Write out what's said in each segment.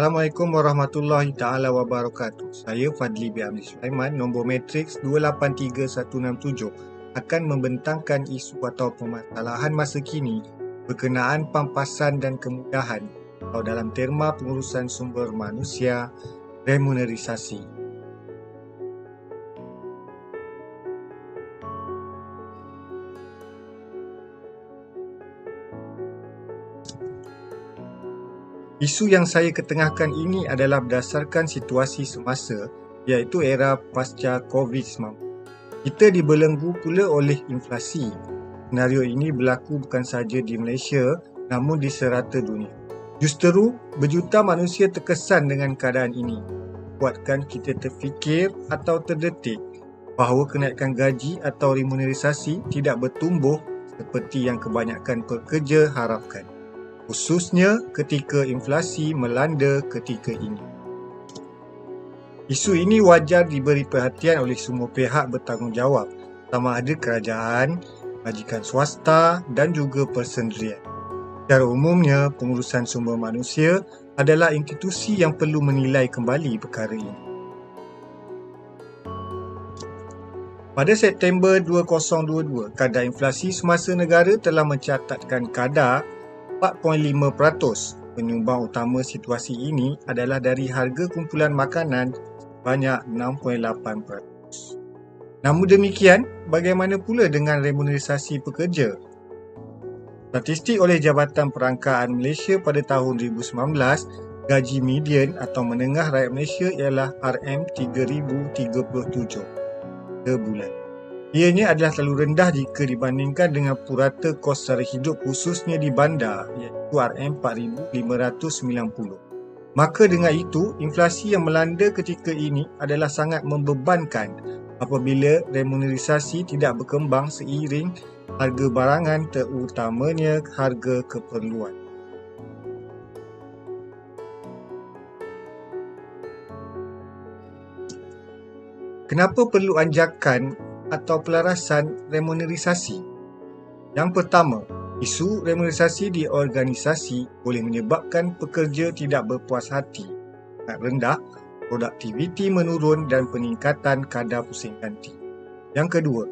Assalamualaikum warahmatullahi taala wabarakatuh. Saya Fadli bin Abdul Sulaiman, nombor matriks 283167 akan membentangkan isu atau permasalahan masa kini berkenaan pampasan dan kemudahan atau dalam terma pengurusan sumber manusia, remunerisasi. Isu yang saya ketengahkan ini adalah berdasarkan situasi semasa, iaitu era pasca COVID-19. Kita dibelenggu pula oleh inflasi. Senario ini berlaku bukan sahaja di Malaysia, namun di serata dunia. Justeru, berjuta manusia terkesan dengan keadaan ini. Buatkan kita terfikir atau terdetik bahawa kenaikan gaji atau remunerisasi tidak bertumbuh seperti yang kebanyakan pekerja harapkan, khususnya ketika inflasi melanda ketika ini. Isu ini wajar diberi perhatian oleh semua pihak bertanggungjawab, sama ada kerajaan, majikan swasta dan juga persendirian. Secara umumnya, pengurusan sumber manusia adalah institusi yang perlu menilai kembali perkara ini. Pada September 2022, kadar inflasi semasa negara telah mencatatkan kadar 4.5%. Penyumbang utama situasi ini adalah dari harga kumpulan makanan sebanyak 6.8%. Namun demikian, bagaimana pula dengan remunerisasi pekerja? Statistik oleh Jabatan Perangkaan Malaysia pada tahun 2019, gaji median atau menengah rakyat Malaysia ialah RM3,037 sebulan. Ianya adalah terlalu rendah jika dibandingkan dengan purata kos sara hidup khususnya di bandar, iaitu RM4,590. Maka dengan itu, inflasi yang melanda ketika ini adalah sangat membebankan apabila remunerisasi tidak berkembang seiring harga barangan, terutamanya harga keperluan. Kenapa perlu anjakan atau pelarasan remunerisasi? Yang pertama, isu remunerisasi di organisasi boleh menyebabkan pekerja tidak berpuas hati, sangat rendah, produktiviti menurun dan peningkatan kadar pusing ganti. Yang kedua,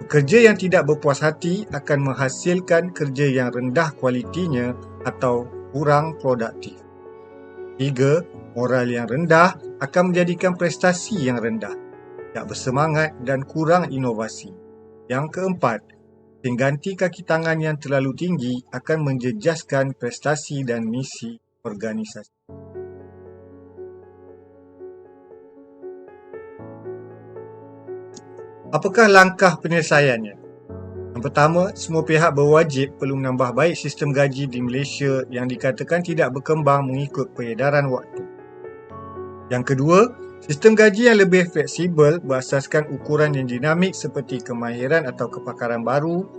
pekerja yang tidak berpuas hati akan menghasilkan kerja yang rendah kualitinya atau kurang produktif. Tiga, moral yang rendah akan menjadikan prestasi yang rendah, tidak bersemangat dan kurang inovasi. Yang keempat, pengganti kaki tangan yang terlalu tinggi akan menjejaskan prestasi dan misi organisasi. Apakah langkah penyelesaiannya? Yang pertama, semua pihak berwajib perlu menambah baik sistem gaji di Malaysia yang dikatakan tidak berkembang mengikut peredaran waktu. Yang kedua, sistem gaji yang lebih fleksibel berasaskan ukuran yang dinamik seperti kemahiran atau kepakaran baru,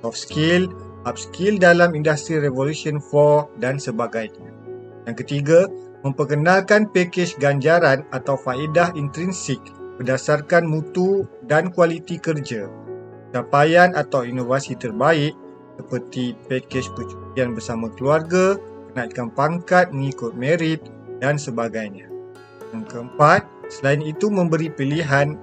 soft skill, upskill dalam industri Revolution 4 dan sebagainya. Yang ketiga, memperkenalkan pakej ganjaran atau faedah intrinsik berdasarkan mutu dan kualiti kerja, capaian atau inovasi terbaik seperti pakej percutian bersama keluarga, kenaikan pangkat mengikut merit dan sebagainya. Yang keempat, selain itu memberi pilihan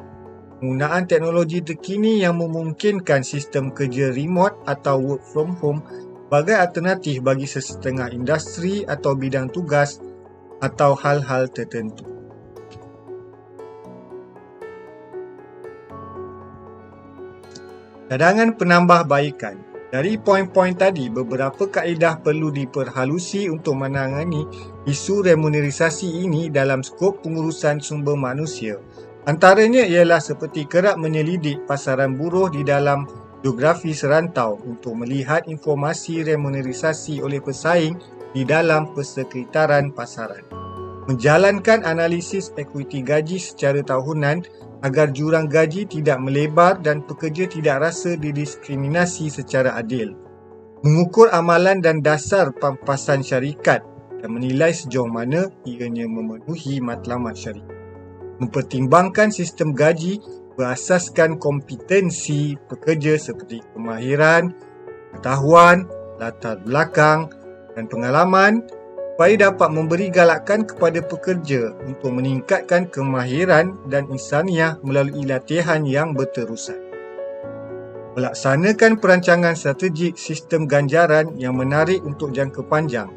penggunaan teknologi terkini yang memungkinkan sistem kerja remote atau work from home sebagai alternatif bagi sesetengah industri atau bidang tugas atau hal-hal tertentu. Cadangan penambahbaikan. Dari poin-poin tadi, beberapa kaedah perlu diperhalusi untuk menangani isu remunerisasi ini dalam skop pengurusan sumber manusia. Antaranya ialah seperti kerap menyelidik pasaran buruh di dalam geografi serantau untuk melihat informasi remunerisasi oleh pesaing di dalam persekitaran pasaran. Menjalankan analisis ekuiti gaji secara tahunan agar jurang gaji tidak melebar dan pekerja tidak rasa didiskriminasi secara adil. Mengukur amalan dan dasar pampasan syarikat dan menilai sejauh mana ianya memenuhi matlamat syarikat. Mempertimbangkan sistem gaji berasaskan kompetensi pekerja seperti kemahiran, pengetahuan, latar belakang dan pengalaman supaya dapat memberi galakan kepada pekerja untuk meningkatkan kemahiran dan insaniah melalui latihan yang berterusan. Melaksanakan perancangan strategik sistem ganjaran yang menarik untuk jangka panjang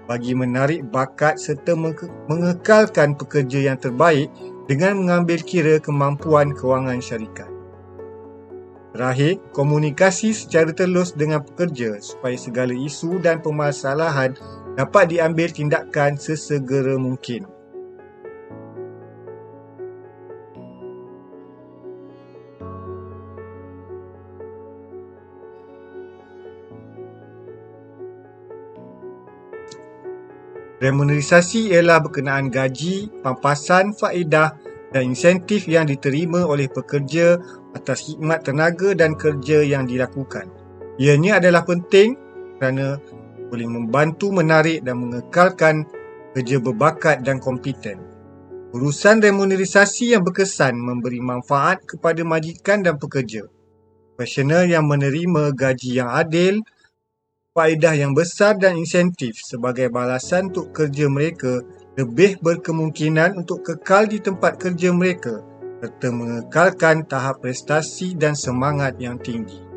bagi menarik bakat serta mengekalkan pekerja yang terbaik dengan mengambil kira kemampuan kewangan syarikat. Terakhir, komunikasi secara telus dengan pekerja supaya segala isu dan permasalahan dapat diambil tindakan sesegera mungkin. Remunerisasi ialah berkenaan gaji, pampasan, faedah dan insentif yang diterima oleh pekerja atas khidmat tenaga dan kerja yang dilakukan. Ianya adalah penting kerana boleh membantu menarik dan mengekalkan kerja berbakat dan kompeten. Urusan remunerisasi yang berkesan memberi manfaat kepada majikan dan pekerja. Profesional yang menerima gaji yang adil, faedah yang besar dan insentif sebagai balasan untuk kerja mereka lebih berkemungkinan untuk kekal di tempat kerja mereka serta mengekalkan tahap prestasi dan semangat yang tinggi.